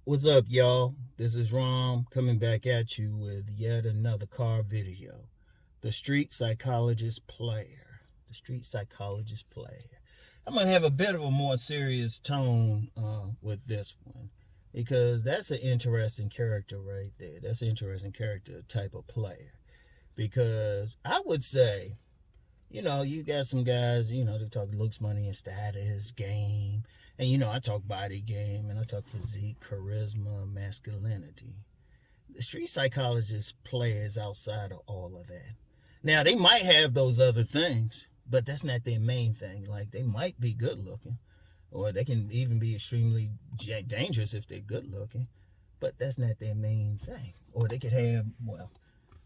What's up, y'all? This is Rom coming back at you with yet another car video. The Street Psychologist Player. The Street Psychologist Player. I'm going to have a bit of a more serious tone with this one because that's an interesting character right there. That's an interesting character type of player. Because I would say, you got some guys, they talk looks, money, and status, game. And, I talk body game, and I talk physique, charisma, masculinity. The street psychologist players outside of all of that. Now, they might have those other things, but that's not their main thing. Like, they might be good looking, or they can even be extremely dangerous if they're good looking, but that's not their main thing. Or they could have,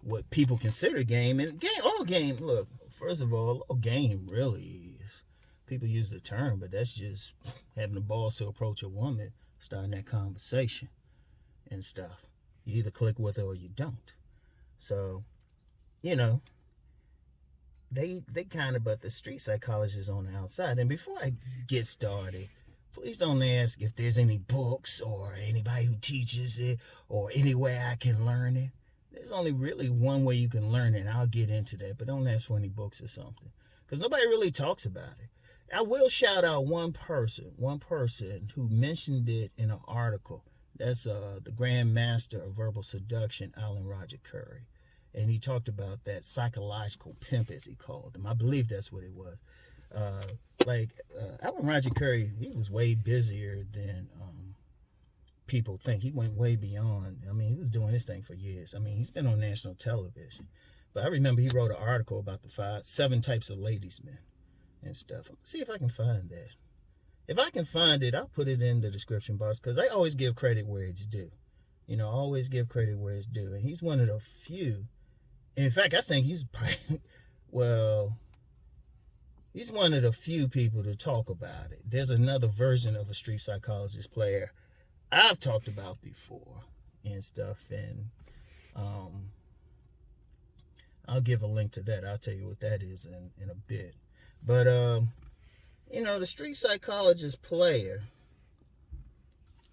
what people consider game. And all game, look, first of all game really is, people use the term, but that's just having the balls to approach a woman, starting that conversation and stuff. You either click with her or you don't. So, they kind of, but the street psychologist is on the outside. And before I get started, please don't ask if there's any books or anybody who teaches it or any way I can learn it. There's only really one way you can learn it, and I'll get into that, but don't ask for any books or something, because nobody really talks about it. I will shout out one person who mentioned it in an article. That's the Grand Master of Verbal Seduction, Alan Roger Curry. And he talked about that psychological pimp, as he called them. I believe that's what it was. Alan Roger Curry, he was way busier than people think. He went way beyond. I mean, he was doing this thing for years. I mean, he's been on national television. But I remember he wrote an article about the 7 types of ladies men and stuff. Let's see if I can find that. If I can find it, I'll put it in the description box, because I always give credit where it's due. Always give credit where it's due. And he's one of the few. In fact, I think he's probably, he's one of the few people to talk about it. There's another version of a street psychologist player I've talked about before and stuff, and I'll give a link to that. I'll tell you what that is in a bit. But the street psychologist player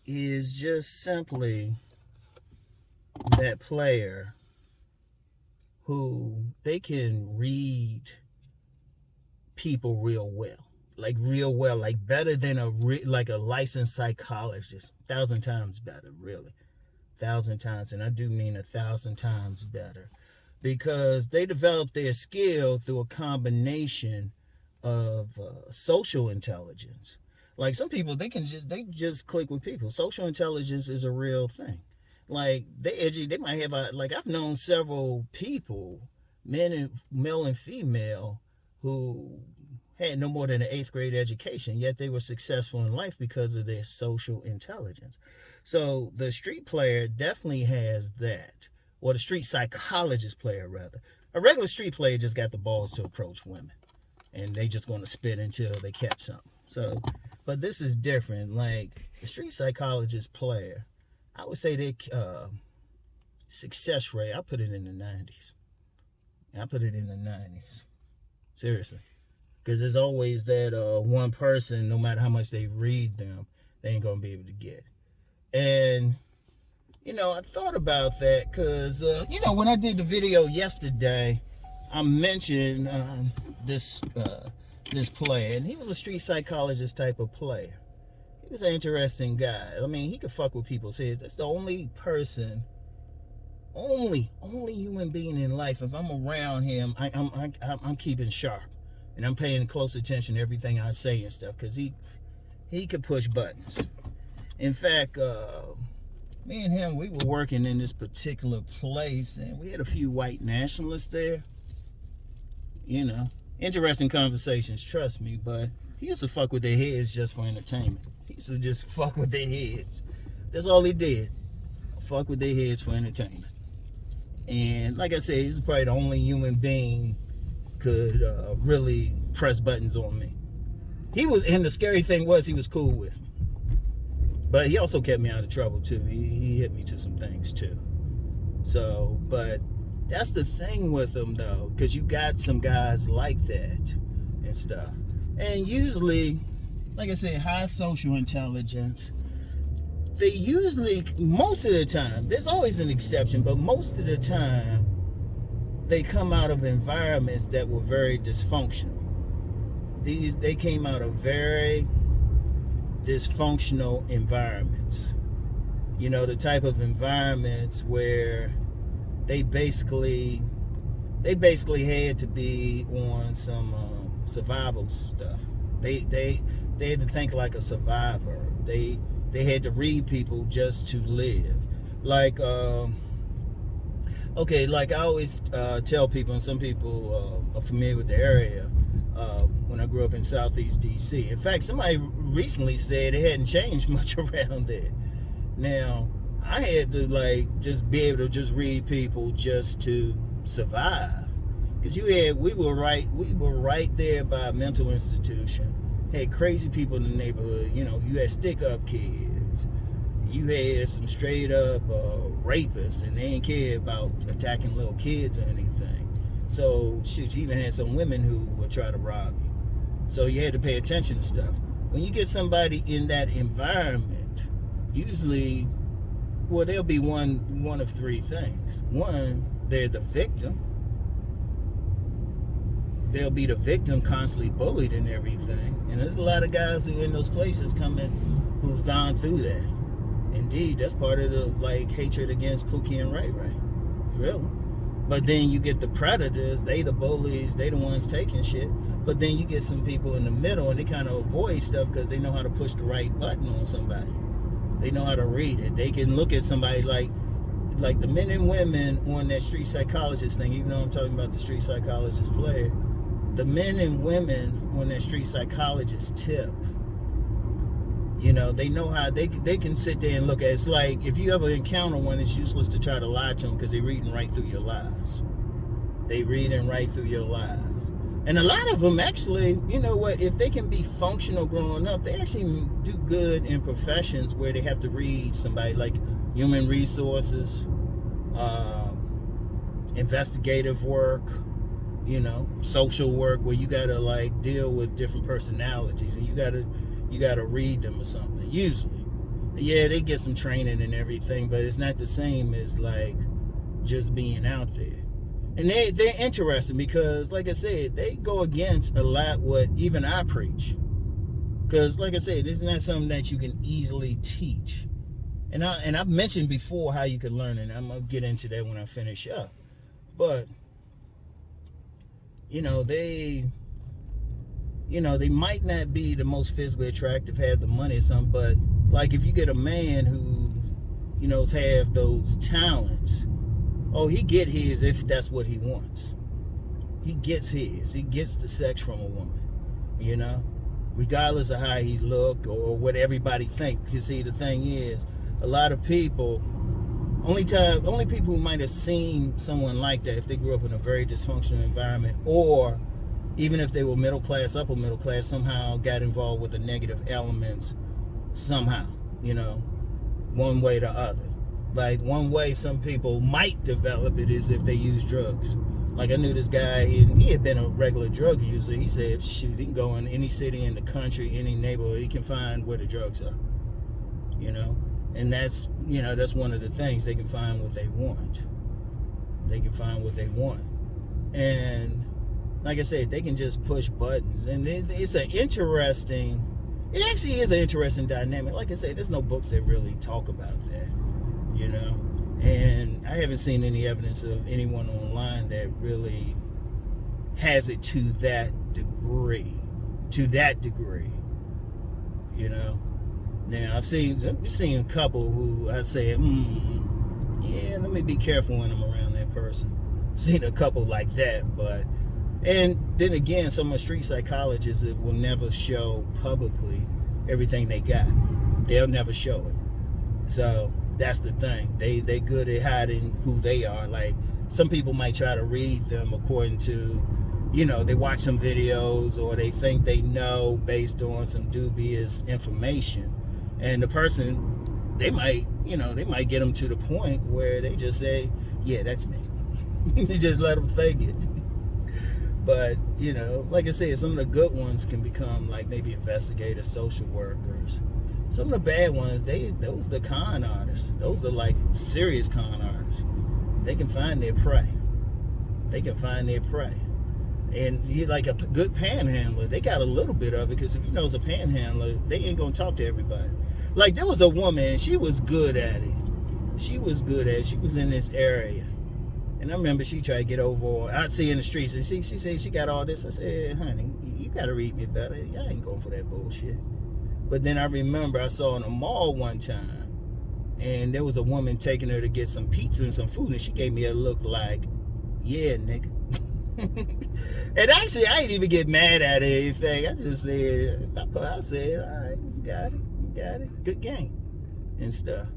is just simply that player who they can read people real well. Like better than a licensed psychologist. 1,000 times better, really. 1,000 times, and I do mean 1,000 times better, because they develop their skill through a combination of social intelligence. Like some people, they just click with people. Social intelligence is a real thing. Like they might have I've known several people, male and female, who had no more than an 8th grade education, yet they were successful in life because of their social intelligence. So the street player definitely has that, or the street psychologist player, rather. A regular street player just got the balls to approach women, and they just going to spit until they catch something. So, but this is different. Like the street psychologist player, I would say they success rate, I put it in the 90s. Seriously. Because there's always that one person, no matter how much they read them, they ain't going to be able to get. And, I thought about that because, when I did the video yesterday, I mentioned this player, and he was a street psychologist type of player. He was an interesting guy. I mean, he could fuck with people's heads. That's the only person, only human being in life. If I'm around him, I'm keeping sharp. And I'm paying close attention to everything I say and stuff, because he could push buttons. In fact, me and him, we were working in this particular place, and we had a few white nationalists there. Interesting conversations, trust me, but he used to fuck with their heads just for entertainment. He used to just fuck with their heads. That's all he did. Fuck with their heads for entertainment. And like I said, he's probably the only human being could really press buttons on me. And the scary thing was, he was cool with me, but he also kept me out of trouble too. He hit me to some things too. So, but that's the thing with him though, because you got some guys like that and stuff. And usually, like I said, high social intelligence, they usually, most of the time, there's always an exception, but most of the time, they come out of environments that were very dysfunctional. They came out of very dysfunctional environments. You know, the type of environments where they basically had to be on some survival stuff. They had to think like a survivor. They had to read people just to live. Like like I always tell people, and some people are familiar with the area. When I grew up in Southeast DC. In fact, somebody recently said it hadn't changed much around there. Now, I had to just be able to just read people just to survive, because we were right there by a mental institution. Had crazy people in the neighborhood. You know, you had stick up kids. You had some straight up rapists, and they ain't care about attacking little kids or anything. So shoot, you even had some women who would try to rob you. So you had to pay attention to stuff. When you get somebody in that environment, usually, well, there'll be one of three things. One, they're the victim. They'll be the victim, constantly bullied and everything. And there's a lot of guys who in those places who've gone through that. Indeed, that's part of the hatred against Pookie and Ray Ray. Really. But then you get the predators, they the bullies, they the ones taking shit. But then you get some people in the middle, and they kind of avoid stuff because they know how to push the right button on somebody. They know how to read it. They can look at somebody like the men and women on that street psychologist thing, even though I'm talking about the street psychologist player. The men and women on that street psychologist tip, you know, they know how they can sit there and look at it. It's like if you ever encounter one, it's useless to try to lie to them because they're reading right through your lies. They reading right through your lies. And a lot of them actually, you know what, if they can be functional growing up, they actually do good in professions where they have to read somebody, like human resources, investigative work, you know, social work, where you gotta deal with different personalities, and you gotta read them or something. Usually, yeah, they get some training and everything, but it's not the same as just being out there. And they're interesting because, like I said, they go against a lot what even I preach. Because, like I said, this is not something that you can easily teach. And I've mentioned before how you can learn it. I'm gonna get into that when I finish up. But they might not be the most physically attractive, have the money or something, but if you get a man who, have those talents, he get his if that's what he wants. He gets his. He gets the sex from a woman, regardless of how he look or what everybody think. Because see, the thing is, a lot of people, only people who might have seen someone like that if they grew up in a very dysfunctional environment, or even if they were middle class, upper middle class, somehow got involved with the negative elements somehow, one way or the other. One way some people might develop it is if they use drugs. I knew this guy, and he had been a regular drug user. He said, shoot, he can go in any city in the country, any neighborhood, he can find where the drugs are, And that's one of the things. They can find what they want. They can find what they want. And like I said, they can just push buttons. And it actually is an interesting dynamic. Like I said, there's no books that really talk about that, And I haven't seen any evidence of anyone online that really has it to that degree. Now, I've seen a couple who I say, yeah, let me be careful when I'm around that person. I've seen a couple like that, and then again, some of the street psychologists will never show publicly everything they got. They'll never show it. So that's the thing. They good at hiding who they are. Some people might try to read them according to, they watch some videos, or they think they know based on some dubious information. And the person, they might get them to the point where they just say, yeah, that's me. You just let them think it. But, like I said, some of the good ones can become maybe investigators, social workers, Some of the bad ones, those are the con artists. Those are like serious con artists. They can find their prey. They can find their prey. And you like a good panhandler, they got a little bit of it, because if you know it's a panhandler, they ain't gonna talk to everybody. Like, there was a woman, and she was good at it. She was good at it. She was in this area. And I remember she tried to get over, I'd see in the streets, and she said she got all this. I said, honey, you gotta read me better. I ain't going for that bullshit. But then I remember I saw in a mall one time, and there was a woman taking her to get some pizza and some food, and she gave me a look like, yeah, nigga. And actually, I didn't even get mad at anything. I just said, all right, you got it, good game and stuff.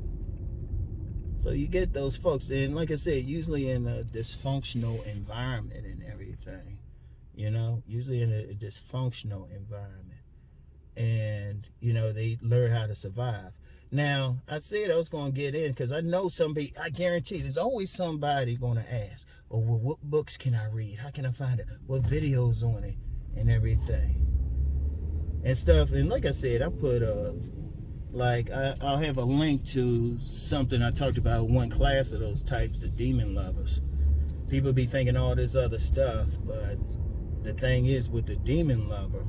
So you get those folks, and like I said, usually in a dysfunctional environment and everything, usually in a dysfunctional environment, and they learn how to survive. Now, I said I was going to get in because I know somebody, I guarantee there's always somebody going to ask, oh, well, what books can I read? How can I find it? What videos on it? And everything. And stuff. And like I said, I put, I'll have a link to something I talked about in one class of those types, the demon lovers. People be thinking all this other stuff, but the thing is with the demon lover,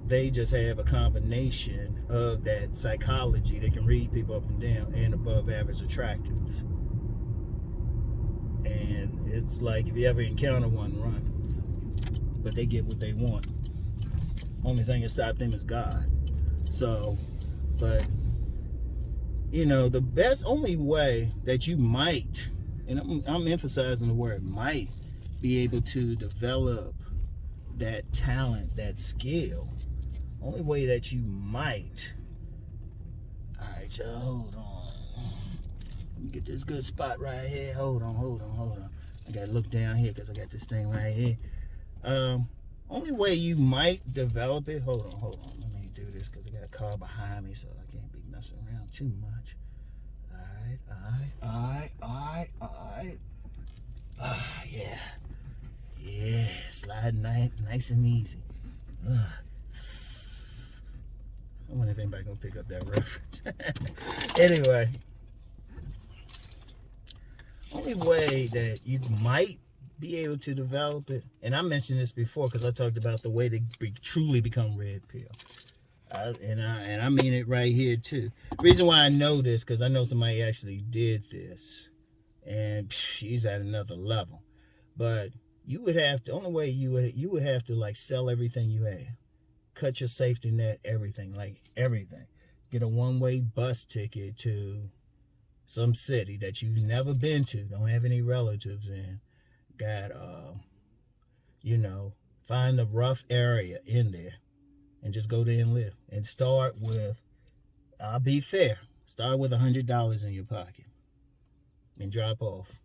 they just have a combination of that psychology. They can read people up and down, and above average attractiveness. And it's like, if you ever encounter one, run. But they get what they want. Only thing that stops them is God. So, but, the best only way that you might, and I'm emphasizing the word might, be able to develop that talent, that skill, only way that you might. All right, so hold on. Let me get this good spot right here. Hold on. I gotta look down here because I got this thing right here. Only way you might develop it. Hold on. Let me do this because I got a car behind me, so I can't be messing around too much. All right. Yeah. Sliding nice and easy. I wonder if anybody gonna pick up that reference. Anyway, only way that you might be able to develop it, and I mentioned this before because I talked about the way to truly become red pill, and I mean it right here too. The reason why I know this because I know somebody actually did this, and she's at another level. But you would have to. Only way you would have to like sell everything you have. Cut your safety net, everything. Get a one-way bus ticket to some city that you've never been to, don't have any relatives in. Got, find the rough area in there and just go there and live. And start with, I'll be fair, start with $100 in your pocket and drop off.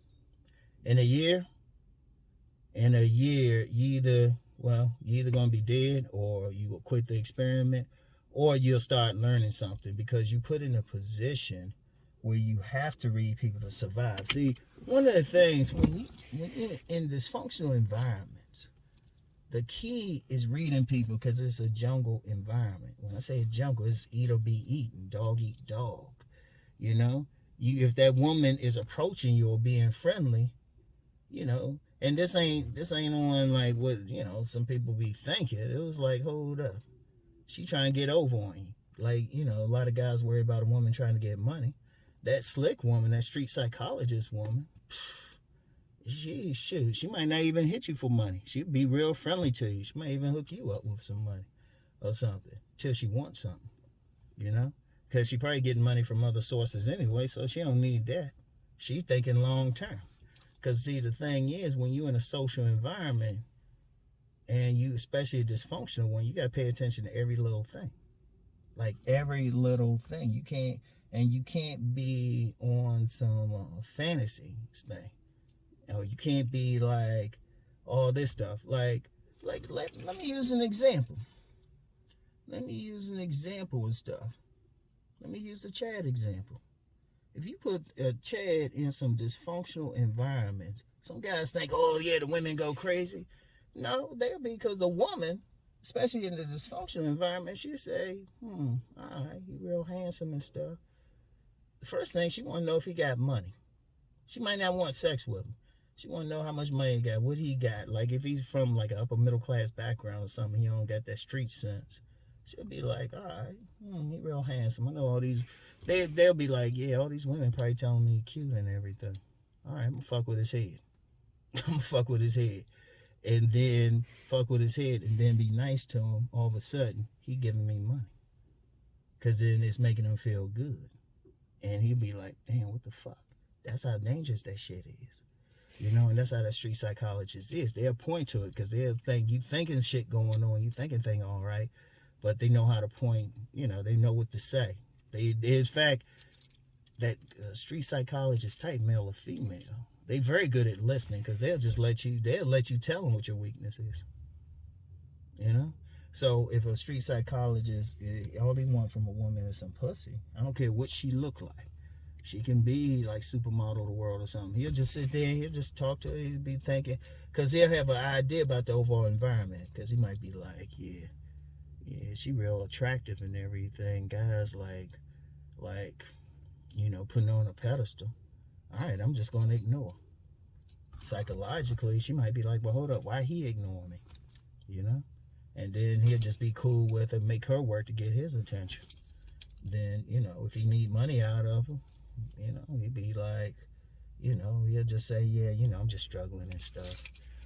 In a year, you either going to be dead, or you will quit the experiment, or you'll start learning something because you put in a position where you have to read people to survive. See, one of the things when you're in dysfunctional environments, the key is reading people because it's a jungle environment. When I say a jungle, it's eat or be eaten, dog eat dog. If that woman is approaching you or being friendly, and this ain't on like what some people be thinking. It was like, hold up, she trying to get over on you. Like, a lot of guys worry about a woman trying to get money. That slick woman, that street psychologist woman, she might not even hit you for money. She'd be real friendly to you. She might even hook you up with some money or something till she wants something, because she probably getting money from other sources anyway, so she don't need that. She's thinking long term. Because, see, the thing is, when you're in a social environment, and you, especially a dysfunctional one, you got to pay attention to every little thing. Like, every little thing. You can't be on some fantasy thing. You can't be like all this stuff. Let me use an example. Let me use the Chad example. If you put a Chad in some dysfunctional environments, some guys think, oh yeah, the women go crazy. No, they'll be, because the woman especially in the dysfunctional environment, she'll say, all right, he real handsome and stuff. The first thing, she want to know if he got money. She might not want sex with him. She want to know how much money he got, what he got. Like if he's from like an upper middle class background or something, he don't got that street sense. She'll be like, all right, he real handsome. I know all these, they'll be like, yeah, all these women probably telling me he cute and everything. All right, I'm gonna fuck with his head. I'm gonna fuck with his head. And then fuck with his head and then be nice to him. All of a sudden, he giving me money. Because then it's making him feel good. And he'll be like, damn, what the fuck? That's how dangerous that shit is. You know, and that's how that street psychologist is. They'll point to it because they'll think you thinking shit going on, you thinking thing all right, but they know how to point, you know, they know what to say. There's fact that street psychologist type, male or female, they very good at listening because they'll let you tell them what your weakness is. You know? So if a street psychologist, all they want from a woman is some pussy, I don't care what she look like. She can be like supermodel of the world or something. He'll just sit there and he'll just talk to her. He'll be thinking, because he'll have an idea about the overall environment. Because he might be like, yeah, she real attractive and everything. Guys like, you know, putting her on a pedestal. All right, I'm just going to ignore. Psychologically, she might be like, well, hold up, why he ignoring me? You know? And then he'll just be cool with her, make her work to get his attention. Then, you know, if he need money out of her, you know, he'd be like, you know, he'll just say, yeah, you know, I'm just struggling and stuff.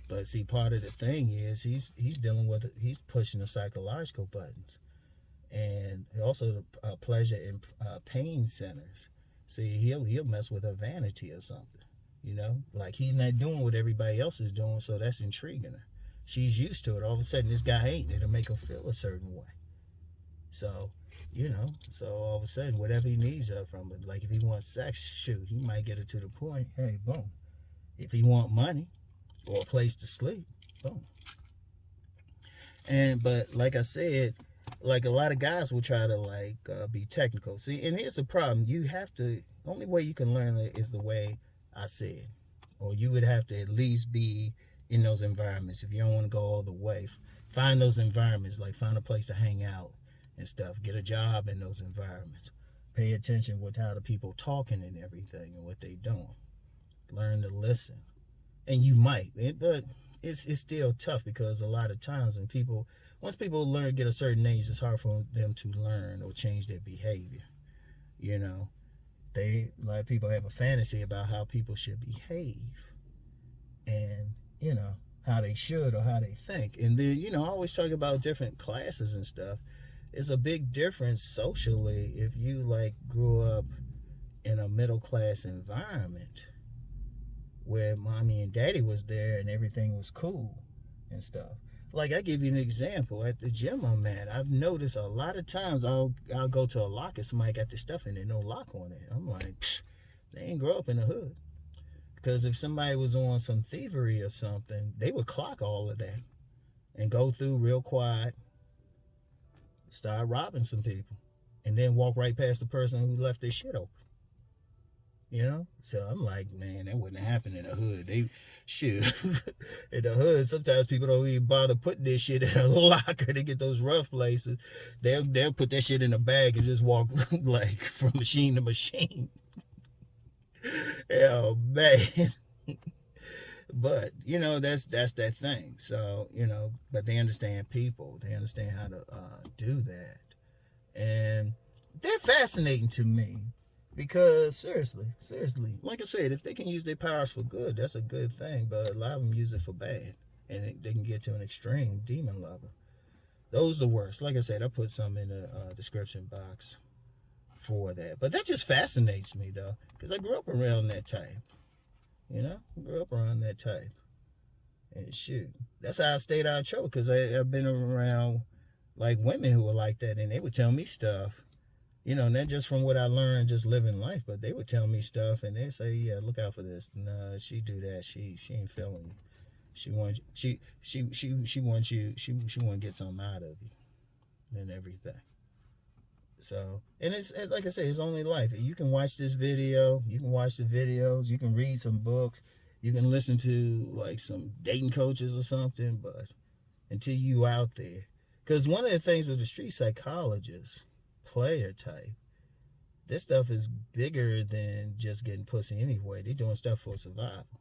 But see, part of the thing is he's he's pushing the psychological buttons. And also the pleasure and pain centers. See, he'll mess with her vanity or something, you know? Like he's not doing what everybody else is doing, so that's intriguing her. She's used to it. All of a sudden, this guy ain't. It'll make her feel a certain way. So, you know, so all of a sudden, whatever he needs from it, like if he wants sex, shoot, he might get it to the point, hey, boom. If he want money or a place to sleep, boom. But like I said, like a lot of guys will try to be technical. See, and here's the problem. You have to, only way you can learn it is the way I said. Or you would have to at least be in those environments. If you don't want to go all the way, find those environments, like find a place to hang out and stuff. Get a job in those environments. Pay attention with how the people talking and everything and what they doing. Learn to listen. And you might, but it's still tough because a lot of times once people get a certain age, it's hard for them to learn or change their behavior. You know, a lot of people have a fantasy about how people should behave and, you know, how they should or how they think. And then, you know, I always talk about different classes and stuff. It's a big difference socially if you grew up in a middle class environment where mommy and daddy was there and everything was cool and stuff. Like I give you an example at the gym I'm at. I've noticed a lot of times I'll go to a locker, somebody got this stuff and there's no lock on it. I'm like, they ain't grow up in the hood. Because if somebody was on some thievery or something, they would clock all of that and go through real quiet, start robbing some people, and then walk right past the person who left their shit open. You know? So I'm like, man, that wouldn't happen in the hood. In the hood, sometimes people don't even bother putting their shit in a locker. They get those rough places. They'll put that shit in a bag and just walk from machine to machine. Oh, man. But, you know, that's that thing. So, you know, but they understand people. They understand how to do that. And they're fascinating to me because, seriously, like I said, if they can use their powers for good, that's a good thing. But a lot of them use it for bad. And they can get to an extreme demon lover. Those are the worst. Like I said, I put some in the description box for that. But that just fascinates me, though, because I grew up around that type. You know, grew up around that type. And shoot, that's how I stayed out of trouble, because I've been around women who were like that, and they would tell me stuff, you know, not just from what I learned just living life, but they would tell me stuff, and they'd say, yeah, look out for this. Nah, she do that. She ain't feeling you. She wants you. She wants to get something out of you and everything. So, and it's like I say, it's only life. You can watch this video, you can watch the videos, you can read some books, you can listen to some dating coaches or something, but until you out there, Because one of the things with the street psychologist, player type, this stuff is bigger than just getting pussy anyway. They're doing stuff for survival.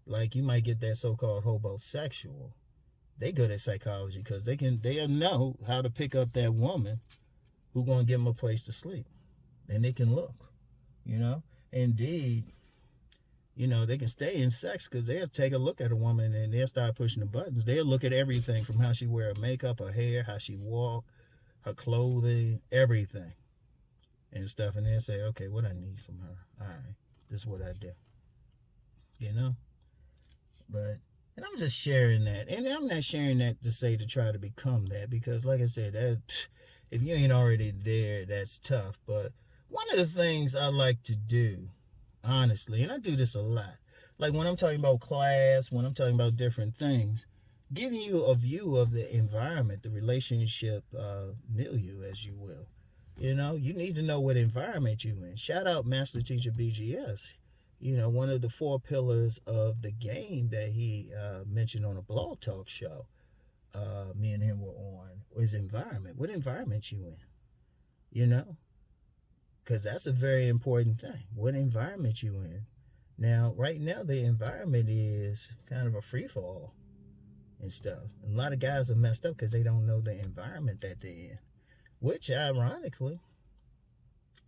Like you might get that so-called hobosexual. They good at psychology because they know how to pick up that woman who gonna give them a place to sleep, and they can look, you know. Indeed, you know, they can stay in sex because they'll take a look at a woman and they'll start pushing the buttons. They'll look at everything from how she wear her makeup, her hair, how she walk, her clothing, everything and stuff, and they'll say, okay, what I need from her. All right, this is what I do, you know. But, and I'm just sharing that, and I'm not sharing that to say to try to become that, because like I said, that if you ain't already there, that's tough. But one of the things I like to do, honestly, and I do this a lot, like when I'm talking about class, when I'm talking about different things, giving you a view of the environment, the relationship milieu, as you will. You know, you need to know what environment you're in. Shout out Master Teacher BGS. You know, one of the 4 pillars of the game that he mentioned on a blog talk show, me and him were on, was environment. What environment you in? You know? Because that's a very important thing. What environment you in? Now, right now, the environment is kind of a free-for-all and stuff. And a lot of guys are messed up because they don't know the environment that they're in. Which, ironically,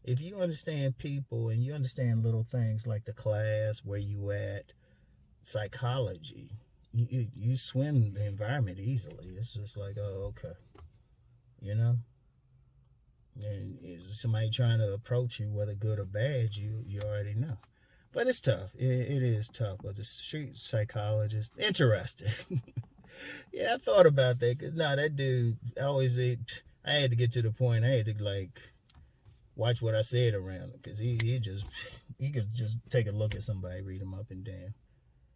if you understand people and you understand little things like the class, where you at, psychology, you swim the environment easily. It's just like, oh, okay. You know? And is somebody trying to approach you, whether good or bad, you already know. But it's tough. It is tough. But the street psychologist, interesting. Yeah, I thought about that because, that dude, I had to get to the point, I had to, like, watch what I said around him because he could just take a look at somebody, read them up and down.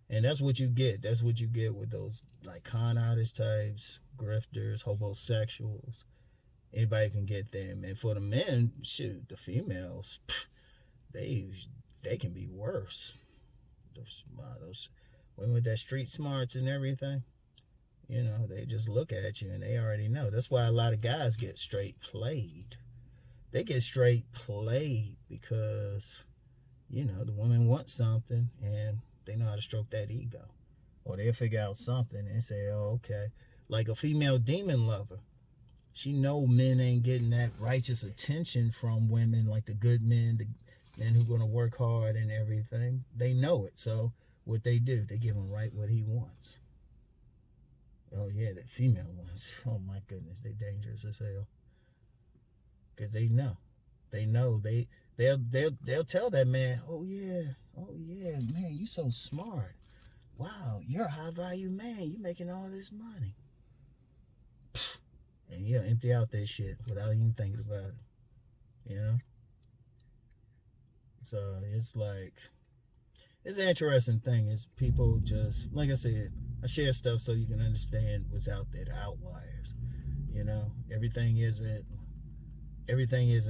And that's what you get. That's what you get with those, like, con artist types, grifters, hobosexuals. Anybody can get them. And for the men, shoot, the females, they can be worse. Those women with that street smarts and everything, you know, they just look at you and they already know. That's why a lot of guys get straight played. They get straight played because, you know, the women want something and they know how to stroke that ego. Or they'll figure out something and say, oh, okay. Like a female demon lover. She know men ain't getting that righteous attention from women, like the good men, the men who going to work hard and everything. They know it. So what they do, they give him right what he wants. Oh, yeah, the female ones. Oh, my goodness. They dangerous as hell. Because they know. They know. They'll tell that man, oh, yeah, man, you so smart. Wow, you're a high-value man. You making all this money. And you'll empty out that shit without even thinking about it. You know? So it's like, it's an interesting thing. It's people just, like I said, I share stuff so you can understand what's out there, the outliers. You know? Everything isn't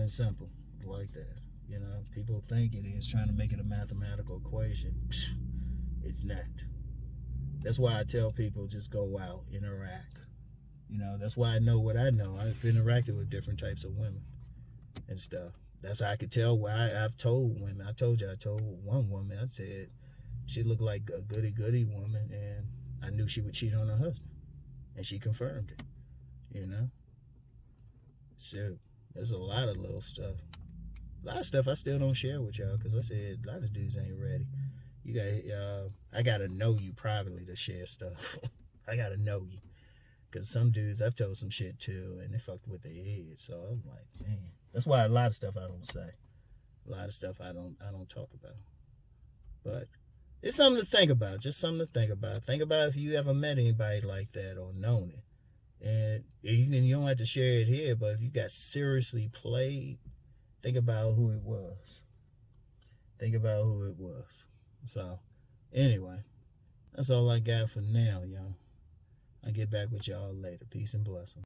simple like that. You know? People think it is, trying to make it a mathematical equation. It's not. That's why I tell people just go out, interact. You know, that's why I know what I know. I've interacted with different types of women and stuff. That's how I could tell why I've told women. I told one woman, I said she looked like a goody woman, and I knew she would cheat on her husband. And she confirmed it, you know? So there's a lot of little stuff. A lot of stuff I still don't share with y'all because I said a lot of dudes ain't ready. You got, I got to know you privately to share stuff. I got to know you. Because some dudes, I've told some shit too, and they fucked with their head. So I'm like, man. That's why a lot of stuff I don't say. A lot of stuff I don't talk about. But it's something to think about. Just something to think about. Think about if you ever met anybody like that or known it. And you don't have to share it here, but if you got seriously played, think about who it was. Think about who it was. So, anyway, that's all I got for now, y'all. I'll get back with y'all later. Peace and blessings.